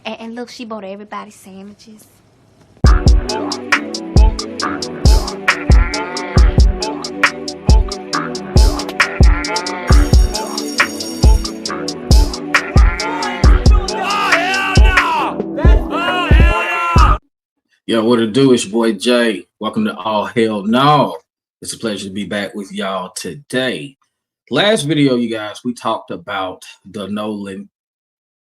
And look, she bought everybody sandwiches. Yo, what it do? It's your boy Jay. Welcome to All Hell No. It's a pleasure to be back with y'all today. Last video, you guys, we talked about the Nolan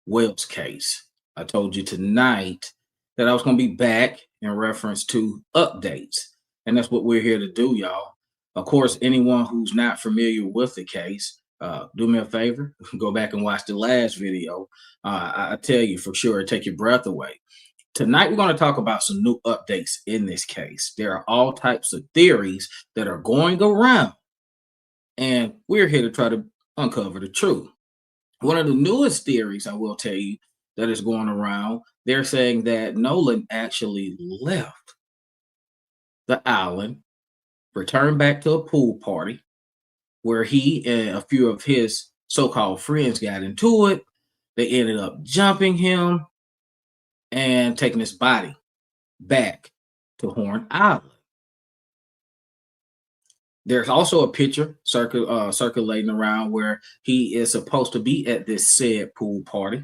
Wells case. I told you tonight that I was going to be back in reference to updates. And that's what we're here to do, y'all. Of course, anyone who's not familiar with the case, do me a favor, go back and watch the last video. I tell you for sure, take your breath away. Tonight, we're going to talk about some new updates in this case. There are all types of theories that are going around, and we're here to try to uncover the truth. One of the newest theories I will tell you that is going around, they're saying that Nolan actually left the island, returned back to a pool party where he and a few of his so-called friends got into it. They ended up jumping him and taking his body back to Horn Island. There's also a picture circulating around where he is supposed to be at this said pool party.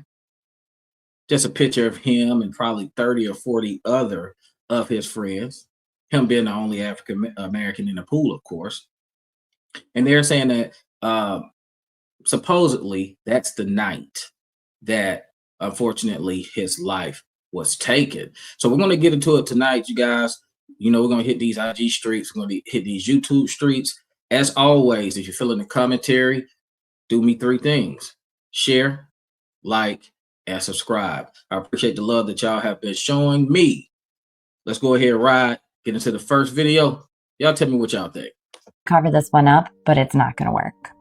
Just a picture of him and probably 30 or 40 other of his friends, him being the only African American in the pool, of course. And they're saying that supposedly that's the night that unfortunately his life was taken. So we're going to get into it tonight, you guys. You know, we're going to hit these IG streets. We're going to hit these YouTube streets. As always, if you're feeling the commentary, do me three things: share, like, and subscribe. I appreciate the love that y'all have been showing me. Let's go ahead and ride, get into the first video. Y'all tell me what y'all think. Cover this one up, but it's not going to work.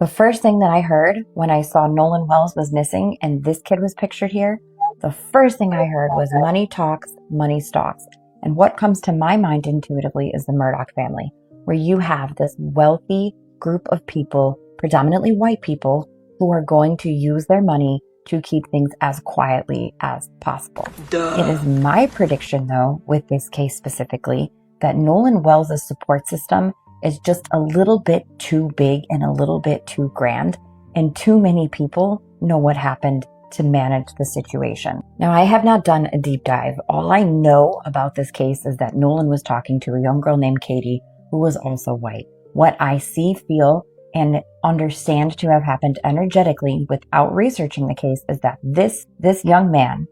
The first thing that I heard when I saw Nolan Wells was missing and this kid was pictured here, the first thing I heard was money talks, money stalks. And what comes to my mind intuitively is the Murdoch family, where you have this wealthy group of people, predominantly white people, who are going to use their money to keep things as quietly as possible. Duh. It is my prediction, though, with this case specifically, that Nolan Wells' support system is just a little bit too big and a little bit too grand, and too many people know what happened to manage the situation. Now, I have not done a deep dive. All I know about this case is that Nolan was talking to a young girl named Katie, who was also white. What I see, feel, and understand to have happened energetically without researching the case is that this young man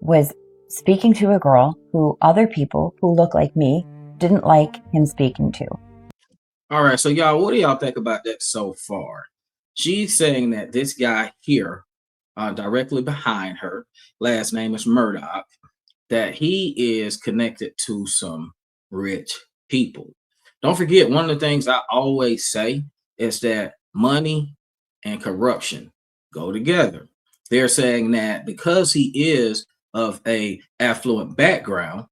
was speaking to a girl who other people who look like me didn't like him speaking to. All right, so y'all, what do y'all think about that so far? She's saying that this guy here, directly behind her, last name is Murdoch, that he is connected to some rich people. Don't forget, one of the things I always say is that money and corruption go together. They're saying that because he is of a affluent background,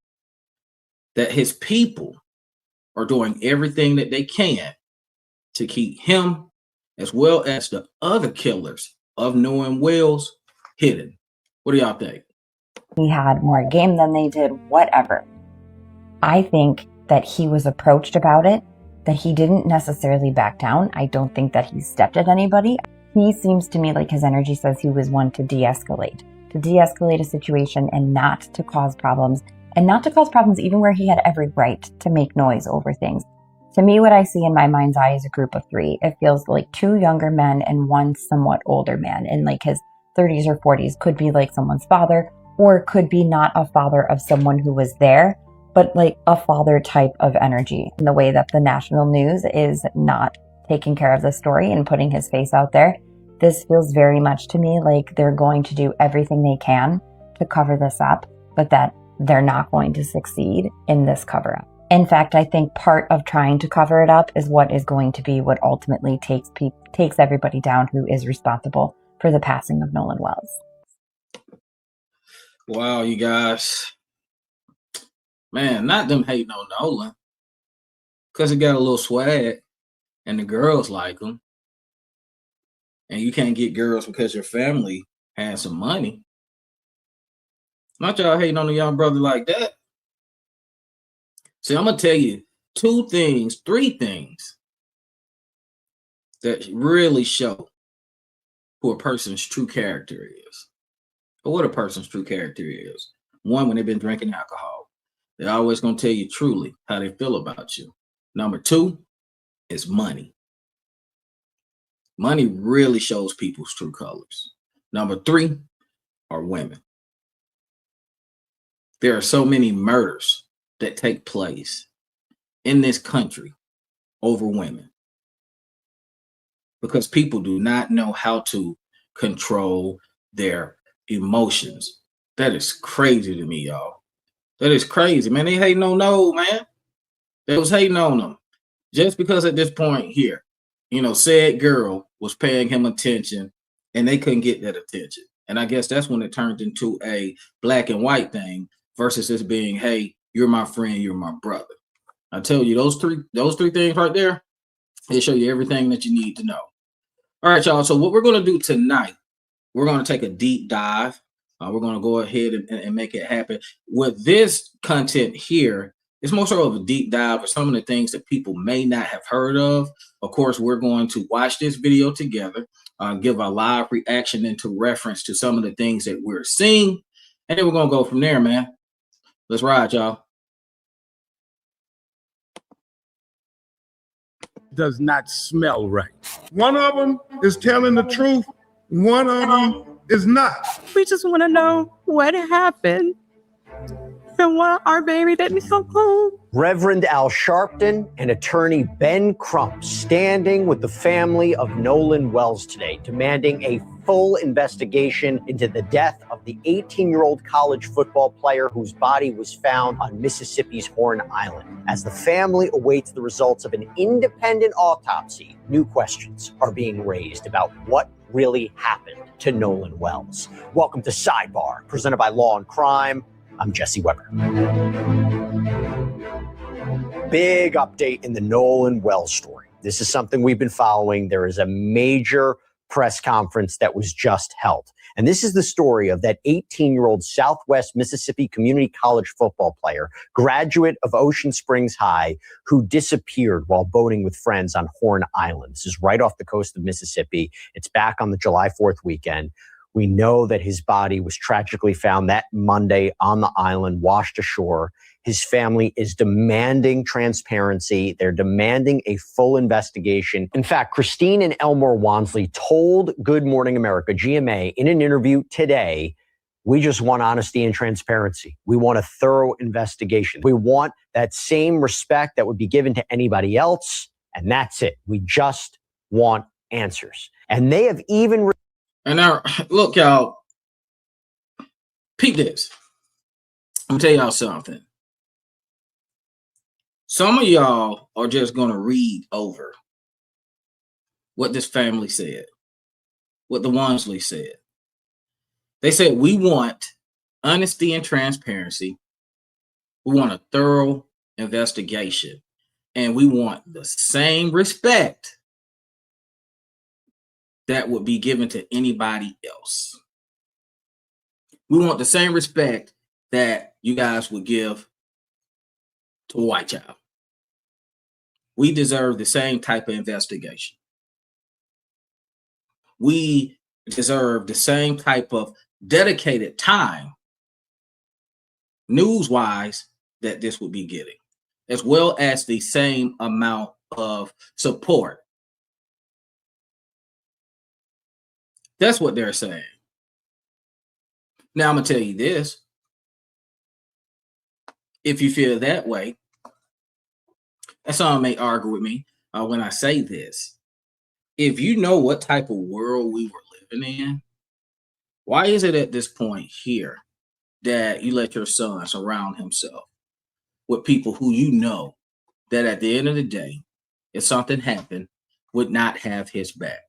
that his people are doing everything that they can to keep him, as well as the other killers of Nolan Wells, hidden. What do y'all think? He had more game than they did, whatever. I think that he was approached about it, that he didn't necessarily back down. I don't think that he stepped at anybody. He seems to me like his energy says he was one to de-escalate a situation and not to cause problems, and not to cause problems even where he had every right to make noise over things. To me, what I see in my mind's eye is a group of three. It feels like two younger men and one somewhat older man in like his 30s or 40s. Could be like someone's father, or could be not a father of someone who was there, but like a father type of energy. In the way that the national news is not taking care of the story and putting his face out there, this feels very much to me like they're going to do everything they can to cover this up, but that they're not going to succeed in this cover up. In fact, I think part of trying to cover it up is what is going to be what ultimately takes everybody down who is responsible for the passing of Nolan Wells. Wow, you guys. Man, not them hating on Nolan, because he got a little swag and the girls like him. And you can't get girls because your family has some money. Not y'all hating on a young brother like that. See, I'm gonna tell you three things that really show who a person's true character is, or what a person's true character is. One, when they've been drinking alcohol, they're always gonna tell you truly how they feel about you. Number two is money. Money really shows people's true colors. Number three are women. There are so many murders that take place in this country over women because people do not know how to control their emotions. That is crazy to me, y'all. That is crazy, man. They hating on no, man. They was hating on them just because at this point here, said girl was paying him attention and they couldn't get that attention. And I guess that's when it turned into a black and white thing versus this being, hey, you're my friend, you're my brother. I tell you, those three things right there, they show you everything that you need to know. All right, y'all. So what we're going to do tonight, we're going to take a deep dive. We're going to go ahead and make it happen. With this content here, it's more so of a deep dive of some of the things that people may not have heard of. Of course, we're going to watch this video together, give a live reaction into reference to some of the things that we're seeing. And then we're going to go from there, man. Let's ride, y'all. Does not smell right. One of them is telling the truth. One of them is not. We just want to know what happened and why our baby didn't come home. Reverend Al Sharpton and attorney Ben Crump standing with the family of Nolan Wells today, demanding a full investigation into the death of the 18-year-old college football player whose body was found on Mississippi's Horn Island. As the family awaits the results of an independent autopsy, new questions are being raised about what really happened to Nolan Wells. Welcome to Sidebar, presented by Law and Crime. I'm Jesse Weber. Big update in the Nolan Wells story. This is something we've been following. There is a major press conference that was just held. And this is the story of that 18-year-old Southwest Mississippi Community College football player, graduate of Ocean Springs High, who disappeared while boating with friends on Horn Island. This is right off the coast of Mississippi. It's back on the July 4th weekend. We know that his body was tragically found that Monday on the island, washed ashore. His family is demanding transparency. They're demanding a full investigation. In fact, Christine and Elmore Wansley told Good Morning America, GMA, in an interview today, we just want honesty and transparency. We want a thorough investigation. We want that same respect that would be given to anybody else. And that's it. We just want answers. And they have even... And now, look, y'all, peep this. I'm gonna tell y'all something. Some of y'all are just gonna read over what this family said, what the Wansley said. They said, we want honesty and transparency. We want a thorough investigation. And we want the same respect that would be given to anybody else. We want the same respect that you guys would give to a white child. We deserve the same type of investigation. We deserve the same type of dedicated time, news-wise, that this would be getting, as well as the same amount of support. That's what they're saying. Now, I'm going to tell you this. If you feel that way, and some may argue with me when I say this. If you know what type of world we were living in, why is it at this point here that you let your son surround himself with people who you know that at the end of the day, if something happened, would not have his back?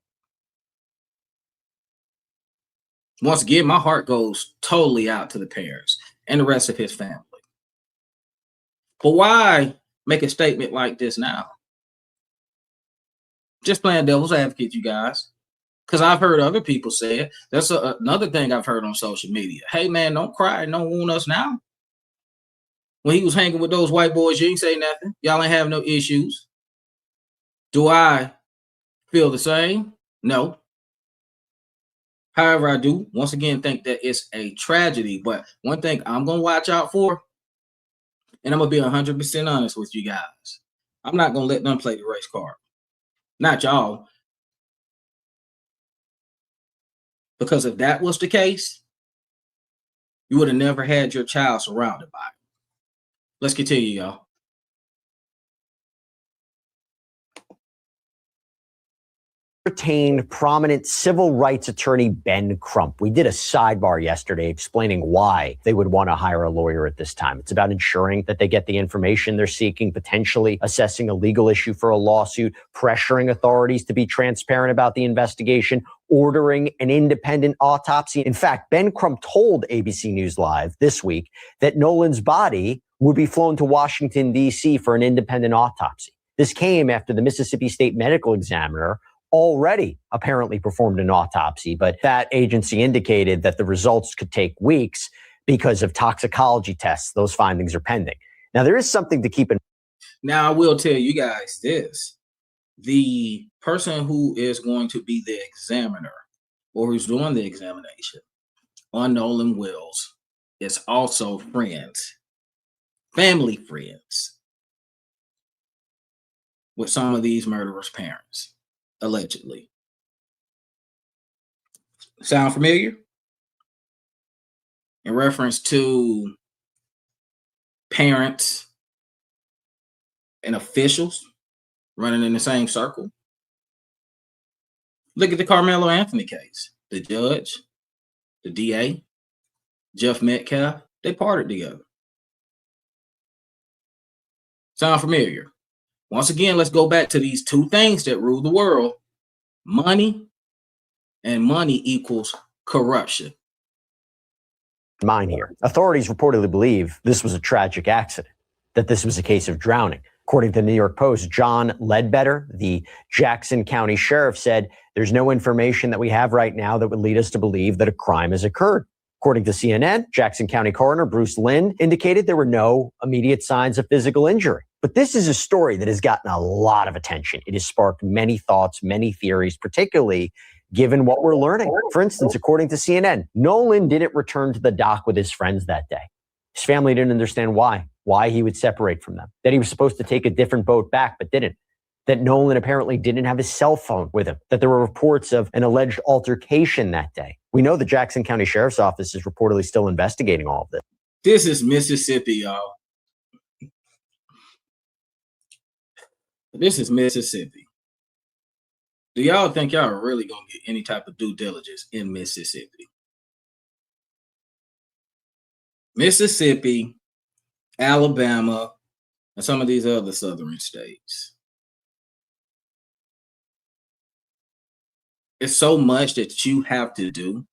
Once again, my heart goes totally out to the parents and the rest of his family. But why make a statement like this now? Just playing devil's advocate, you guys. Because I've heard other people say it. That's another thing I've heard on social media. Hey, man, don't cry. Don't wound us now. When he was hanging with those white boys, you ain't say nothing. Y'all ain't have no issues. Do I feel the same? No. However, I do, once again, think that it's a tragedy. But one thing I'm going to watch out for, and I'm going to be 100% honest with you guys, I'm not going to let them play the race card. Not y'all. Because if that was the case, you would have never had your child surrounded by it. Let's continue, y'all. Retained prominent civil rights attorney Ben Crump. We did a sidebar yesterday explaining why they would want to hire a lawyer at this time. It's about ensuring that they get the information they're seeking, potentially assessing a legal issue for a lawsuit, pressuring authorities to be transparent about the investigation, ordering an independent autopsy. In fact, Ben Crump told ABC News Live this week that Nolan's body would be flown to Washington, D.C. for an independent autopsy. This came after the Mississippi State Medical Examiner already apparently performed an autopsy, but that agency indicated that the results could take weeks because of toxicology tests. Those findings are pending. Now, there is something to keep in mind. Now, I will tell you guys this. The person who is going to be the examiner or who's doing the examination on Nolan Wells is also friends, family friends with some of these murderers' parents. Allegedly. Sound familiar? In reference to parents and officials running in the same circle. Look at the Carmelo Anthony case. The judge, the DA, Jeff Metcalf, they parted together. Sound familiar? Once again, let's go back to these two things that rule the world. Money and money equals corruption. Mine here. Authorities reportedly believe this was a tragic accident, that this was a case of drowning. According to the New York Post, John Ledbetter, the Jackson County Sheriff, said there's no information that we have right now that would lead us to believe that a crime has occurred. According to CNN, Jackson County Coroner Bruce Lind indicated there were no immediate signs of physical injury. But this is a story that has gotten a lot of attention. It has sparked many thoughts, many theories, particularly given what we're learning. For instance, according to CNN, Nolan didn't return to the dock with his friends that day. His family didn't understand why he would separate from them, that he was supposed to take a different boat back, but didn't, that Nolan apparently didn't have his cell phone with him, that there were reports of an alleged altercation that day. We know the Jackson County Sheriff's Office is reportedly still investigating all of this. This is Mississippi, y'all. This is Mississippi. Do y'all think y'all are really going to get any type of due diligence in Mississippi? Mississippi, Alabama, and some of these other southern states. It's so much that you have to do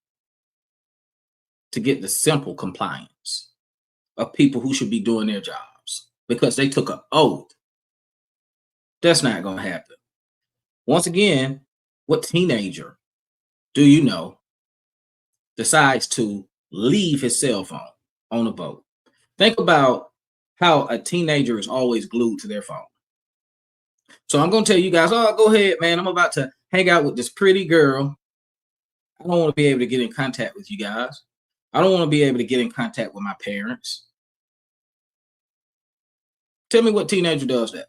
to get the simple compliance of people who should be doing their jobs because they took an oath. That's not going to happen. Once again, what teenager do you know decides to leave his cell phone on a boat? Think about how a teenager is always glued to their phone. So I'm going to tell you guys, oh, go ahead, man. I'm about to hang out with this pretty girl. I don't want to be able to get in contact with you guys. I don't want to be able to get in contact with my parents. Tell me what teenager does that.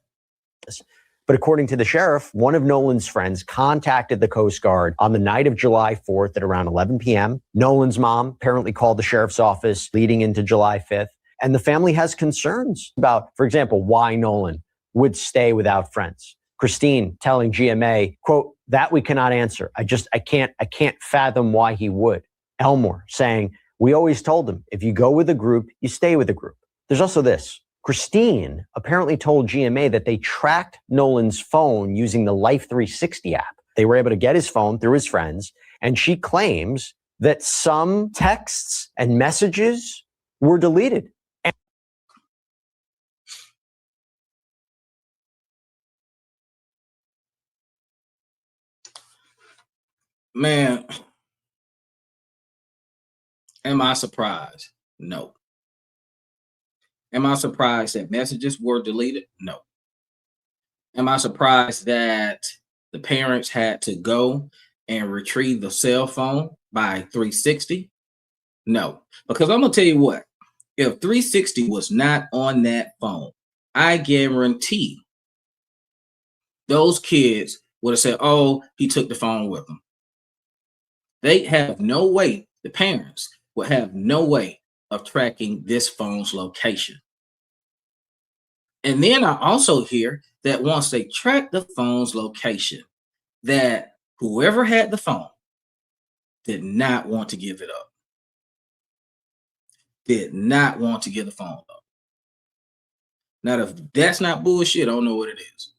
But according to the sheriff, one of Nolan's friends contacted the Coast Guard on the night of July 4th at around 11 p.m. Nolan's mom apparently called the sheriff's office leading into July 5th. And the family has concerns about, for example, why Nolan would stay without friends. Christine telling GMA, quote, that we cannot answer. I can't fathom why he would. Elmore saying, we always told him, if you go with a group, you stay with a group. There's also this. Christine apparently told GMA that they tracked Nolan's phone using the Life 360 app. They were able to get his phone through his friends, and she claims that some texts and messages were deleted. Man, am I surprised? No. Am I surprised that messages were deleted? No. Am I surprised that the parents had to go and retrieve the cell phone by 360? No. Because I'm going to tell you what, if 360 was not on that phone, I guarantee those kids would have said, oh, he took the phone with him. They have no way, the parents would have no way of tracking this phone's location. And then I also hear that once they track the phone's location, that whoever had the phone did not want to give it up. Did not want to give the phone up. Now, if that's not bullshit, I don't know what it is.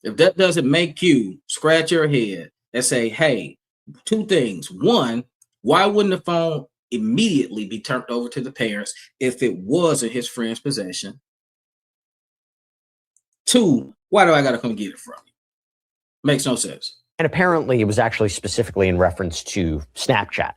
If that doesn't make you scratch your head and say, hey, two things. One, why wouldn't the phone immediately be turned over to the parents if it was in his friend's possession? Two, why do I got to come get it from you? Makes no sense. And apparently it was actually specifically in reference to Snapchat.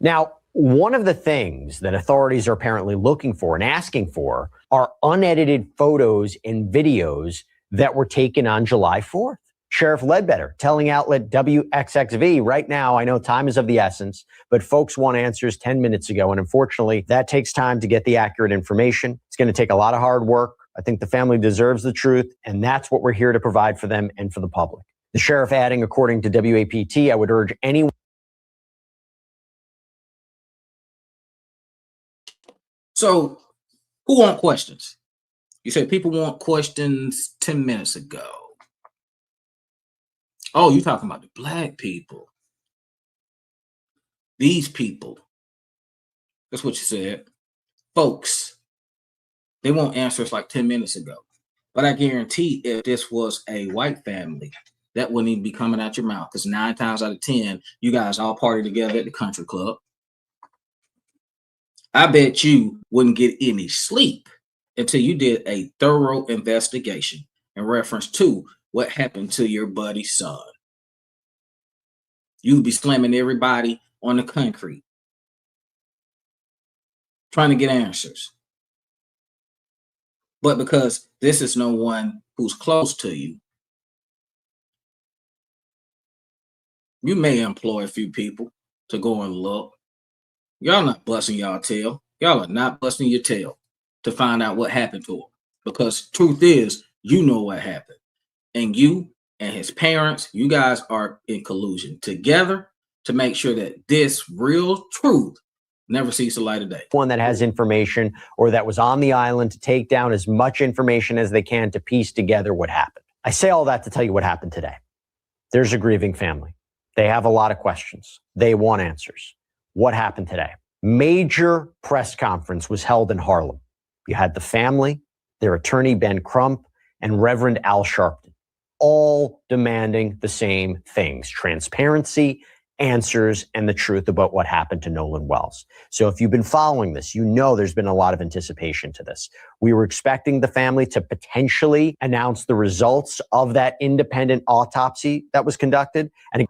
Now, one of the things that authorities are apparently looking for and asking for are unedited photos and videos that were taken on July 4th. Sheriff Ledbetter telling outlet WXXV right now, I know time is of the essence, but folks want answers 10 minutes ago. And unfortunately, that takes time to get the accurate information. It's going to take a lot of hard work. I think the family deserves the truth, and that's what we're here to provide for them and for the public. The sheriff adding, according to WAPT, I would urge anyone. So, who want questions? You said people want questions 10 minutes ago. Oh, you're talking about the black people. These people. That's what you said. Folks, they want answers like 10 minutes ago. But I guarantee if this was a white family, that wouldn't even be coming out your mouth. Because 9 times out of 10, you guys all party together at the country club. I bet you wouldn't get any sleep until you did a thorough investigation in reference to what happened to your buddy's son. You'd be slamming everybody on the concrete, trying to get answers. But because this is no one who's close to you, you may employ a few people to go and look. Y'all not busting y'all tail. Y'all are not busting your tail to find out what happened to him. Because truth is, you know what happened. And you and his parents, you guys are in collusion together to make sure that this real truth never sees the light of day. One that has information or that was on the island to take down as much information as they can to piece together what happened. I say all that to tell you what happened today. There's a grieving family. They have a lot of questions. They want answers. What happened today? Major press conference was held in Harlem. You had the family, their attorney, Ben Crump, and Reverend Al Sharpton, all demanding the same things: transparency, answers, and the truth about what happened to Nolan Wells. So if you've been following this, you know there's been a lot of anticipation to this. We were expecting the family to potentially announce the results of that independent autopsy that was conducted. And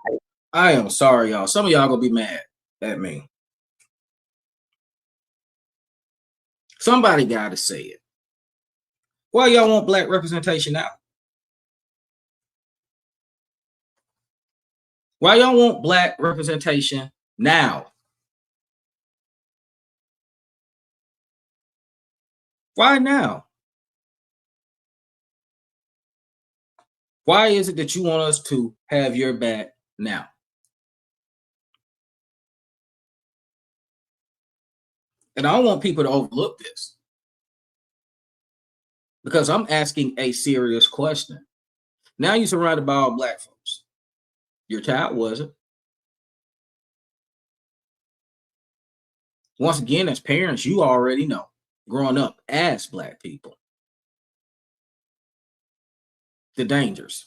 I am sorry, y'all. Some of y'all gonna be mad at me. Somebody gotta say it. Why y'all want black representation now? Why y'all want black representation now? Why now? Why is it that you want us to have your back now? And I don't want people to overlook this, because I'm asking a serious question. Now you're surrounded by all black folks. Your child wasn't. Once again, as parents, you already know, growing up as black people, the dangers.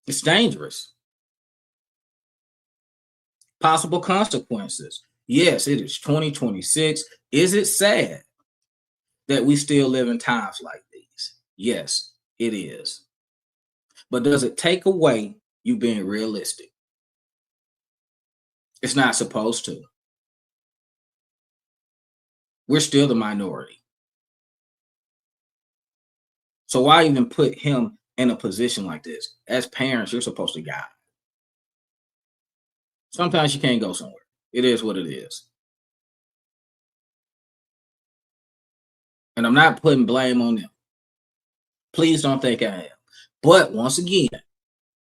It's dangerous. Possible consequences. Yes, it is 2026. Is it sad that we still live in times like these? Yes. It is. But does it take away you being realistic? It's not supposed to. We're still the minority. So why even put him in a position like this? As parents, you're supposed to guide. Sometimes you can't go somewhere. It is what it is. And I'm not putting blame on them. Please don't think I am. But once again,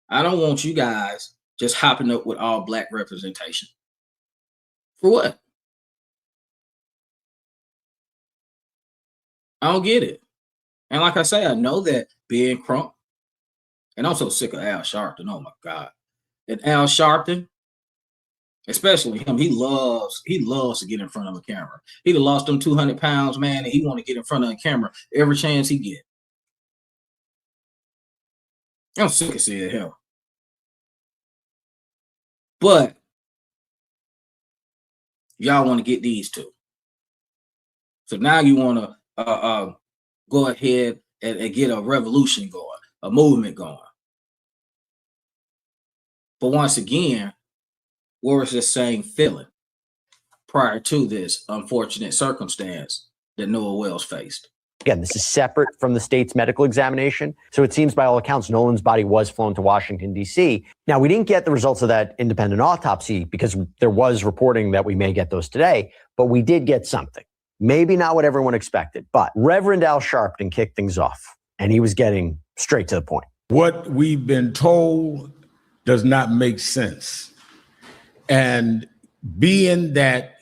I don't want you guys just hopping up with all black representation. For what? I don't get it. And like I say, I know that being Crump, and I'm so sick of Al Sharpton. Oh my God. And Al Sharpton, especially him, he loves to get in front of a camera. He'd have lost them 200 pounds, man, and he want to get in front of a camera every chance he get. I'm sick of seeing him. But y'all want to get these two. So now you want to go ahead and get a revolution going, a movement going. But once again, what was the same feeling prior to this unfortunate circumstance that Nolan Wells faced? Again, this is separate from the state's medical examination. So it seems by all accounts, Nolan's body was flown to Washington, D.C. Now, we didn't get the results of that independent autopsy because there was reporting that we may get those today, but we did get something. Maybe not what everyone expected, but Reverend Al Sharpton kicked things off, and he was getting straight to the point. What we've been told does not make sense. And being that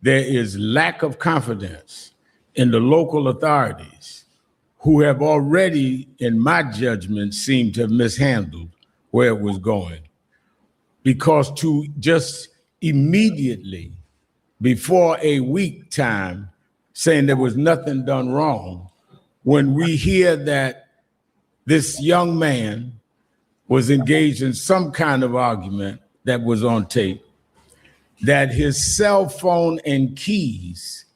there is lack of confidence in the local authorities, who have already, in my judgment, seemed to have mishandled where it was going. Because to just immediately, before a week time, saying there was nothing done wrong, when we hear that this young man was engaged in some kind of argument that was on tape, that his cell phone and keys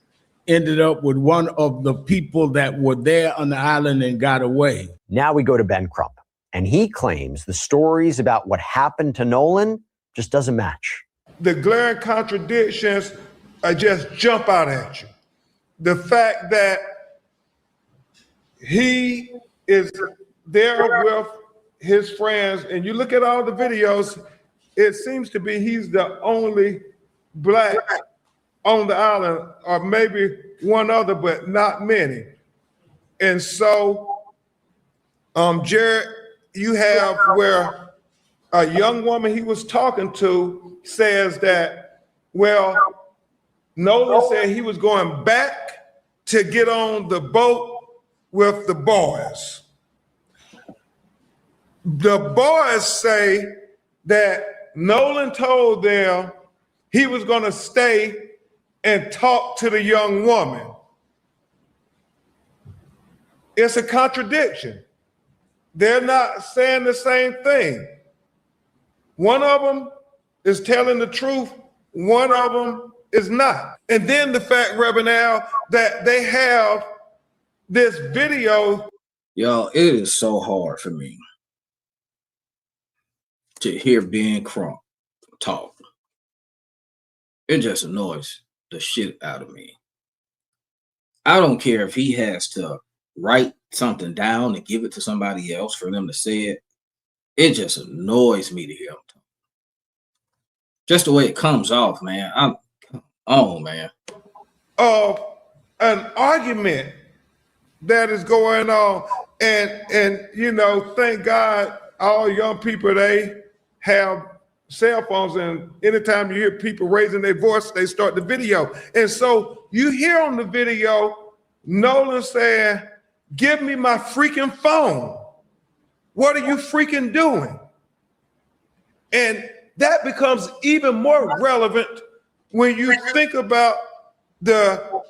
ended up with one of the people that were there on the island and got away. Now we go to Ben Crump, and he claims the stories about what happened to Nolan just doesn't match. The glaring contradictions just jump out at you. The fact that he is there with his friends, and you look at all the videos, it seems to be he's the only black on the island, or maybe one other, but not many. And so, Jared, you have where a young woman he was talking to says that, well, Nolan said he was going back to get on the boat with the boys. The boys say that Nolan told them he was going to stay and talk to the young woman. It's a contradiction. They're not saying the same thing. One of them is telling the truth, one of them is not. And then the fact, Reverend Al, that they have this video. Y'all, it is so hard for me to hear Ben Crump talk. It just annoys the shit out of me. I don't care if he has to write something down and give it to somebody else for them to say it. It just annoys me to hear him talk. Just the way it comes off, man. Come on, man. An argument that is going on, and you know, thank God all young people, they have cell phones, and anytime you hear people raising their voice, they start the video. And so you hear on the video Nolan saying, "Give me my freaking phone. What are you freaking doing?" And that becomes even more relevant when you think about the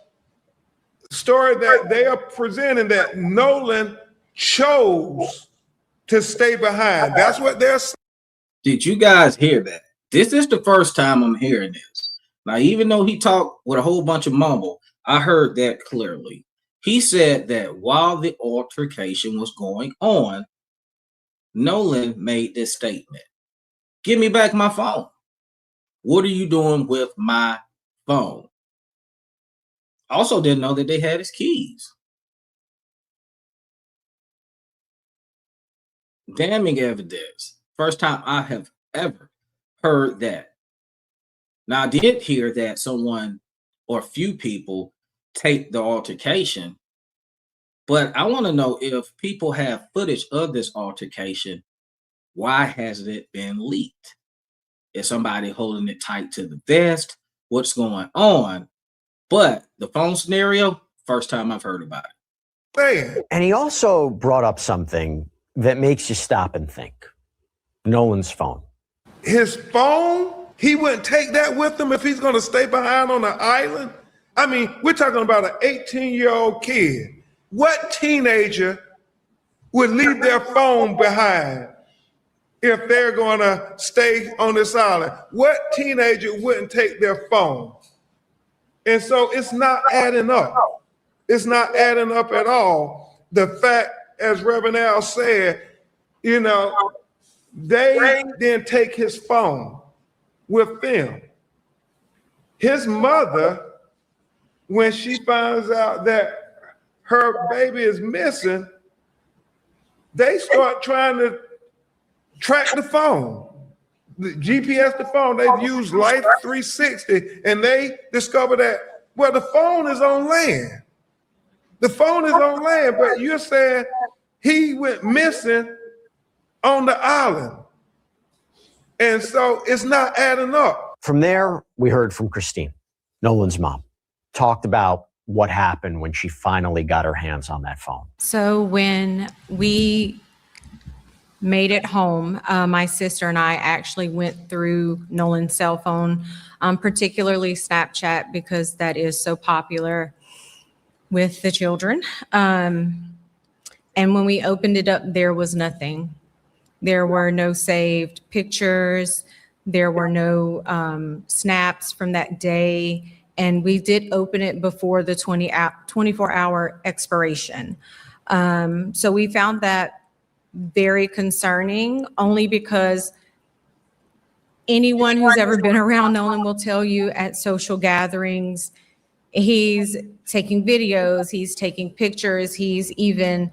story that they are presenting, that Nolan chose to stay behind. That's what they're saying. Did you guys hear that? This is the first time I'm hearing this. Now, even though he talked with a whole bunch of mumble, I heard that clearly. He said that while the altercation was going on, Nolan made this statement: "Give me back my phone. What are you doing with my phone?" Also didn't know that they had his keys. Damning evidence. First time I have ever heard that. Now, I did hear that someone or a few people taped the altercation, but I want to know, if people have footage of this altercation, why hasn't it been leaked? Is somebody holding it tight to the vest? What's going on? But the phone scenario, first time I've heard about it. And he also brought up something that makes you stop and think. Nolan's phone. His phone? He wouldn't take that with him if he's going to stay behind on an island? I mean, we're talking about an 18-year-old kid. What teenager would leave their phone behind if they're going to stay on this island? What teenager wouldn't take their phone? And so it's not adding up. It's not adding up at all. The fact, as Reverend Al said, you know, they didn't take his phone with them. His mother, when she finds out that her baby is missing, they start trying to track the phone, the GPS the phone. They've used Life 360, and they discover that, well, the phone is on land. The phone is on land, but you're saying he went missing on the island. And so it's not adding up. From there, we heard from Christine, Nolan's mom, talked about what happened when she finally got her hands on that phone. So when we made it home, my sister and I actually went through Nolan's cell phone, particularly Snapchat, because that is so popular with the children. And when we opened it up, there was nothing. There were no saved pictures. There were no snaps from that day. And we did open it before the 24-hour expiration. So we found that very concerning, only because anyone who's ever been around Nolan will tell you at social gatherings, he's taking videos, he's taking pictures, he's even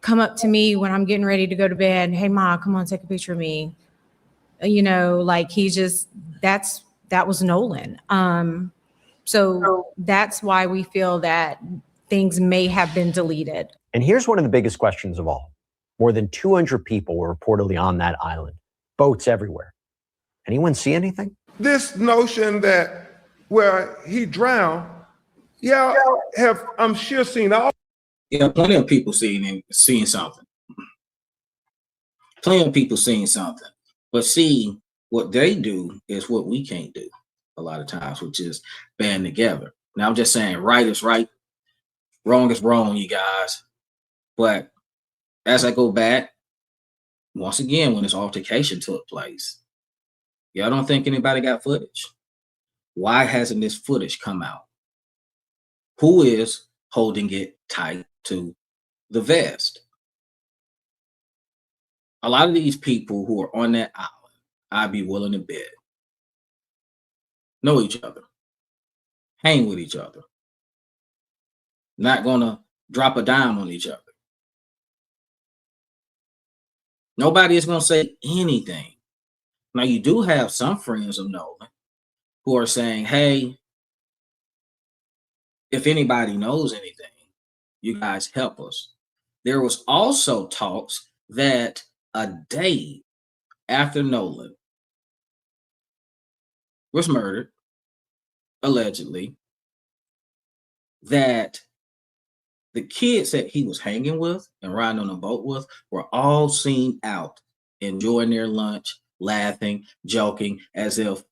come up to me when I'm getting ready to go to bed. Hey, Ma, come on, take a picture of me. You know, like he just, that was Nolan. So that's why we feel that things may have been deleted. And here's one of the biggest questions of all. More than 200 people were reportedly on that island, boats everywhere. Anyone see anything? This notion that, well, he drowned, yeah, I'm sure seen all. Yeah, plenty of people seeing something. Plenty of people seeing something. But see, what they do is what we can't do a lot of times, which is band together. Now, I'm just saying right is right, wrong is wrong, you guys. But as I go back, once again, when this altercation took place, y'all don't think anybody got footage? Why hasn't this footage come out? Who is holding it tight to the vest? A lot of these people who are on that island, I'd be willing to bet, know each other, hang with each other, not gonna drop a dime on each other. Nobody is gonna say anything. Now, you do have some friends of Nolan who are saying, hey, if anybody knows anything, you guys help us. There was also talks that a day after Nolan was murdered, allegedly, that the kids that he was hanging with and riding on a boat with were all seen out enjoying their lunch, laughing, joking, as if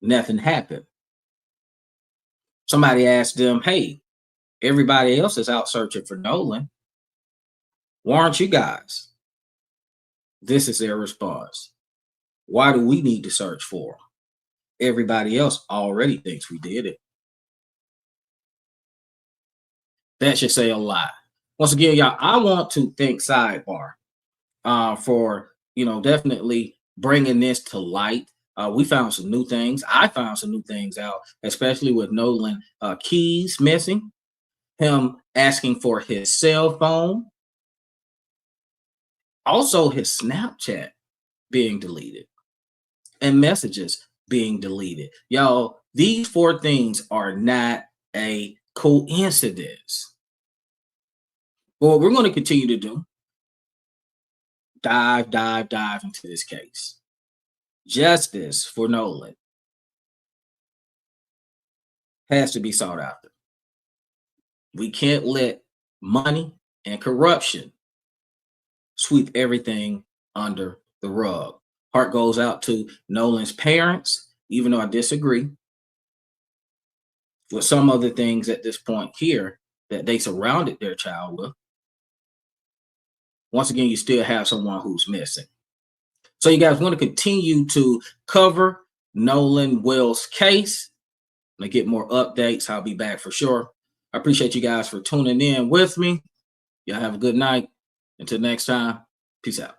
nothing happened. Somebody asked them, hey, everybody else is out searching for Nolan. Why aren't you guys? This is their response. Why do we need to search for him? Everybody else already thinks we did it. That should say a lot. Once again, y'all, I want to thank Sidebar for, definitely bringing this to light. We found some new things. I found some new things out, especially with Nolan keys missing, him asking for his cell phone, also his Snapchat being deleted, and messages being deleted. Y'all, these 4 things are not a coincidence. But what we're going to continue to do, dive into this case. Justice for Nolan has to be sought after. We can't let money and corruption sweep everything under the rug. Heart goes out to Nolan's parents, even though I disagree with some of the things at this point here that they surrounded their child with. Once again, you still have someone who's missing. So you guys want to continue to cover Nolan Wells' case. To get more updates, I'll be back for sure. I appreciate you guys for tuning in with me. Y'all have a good night. Until next time, peace out.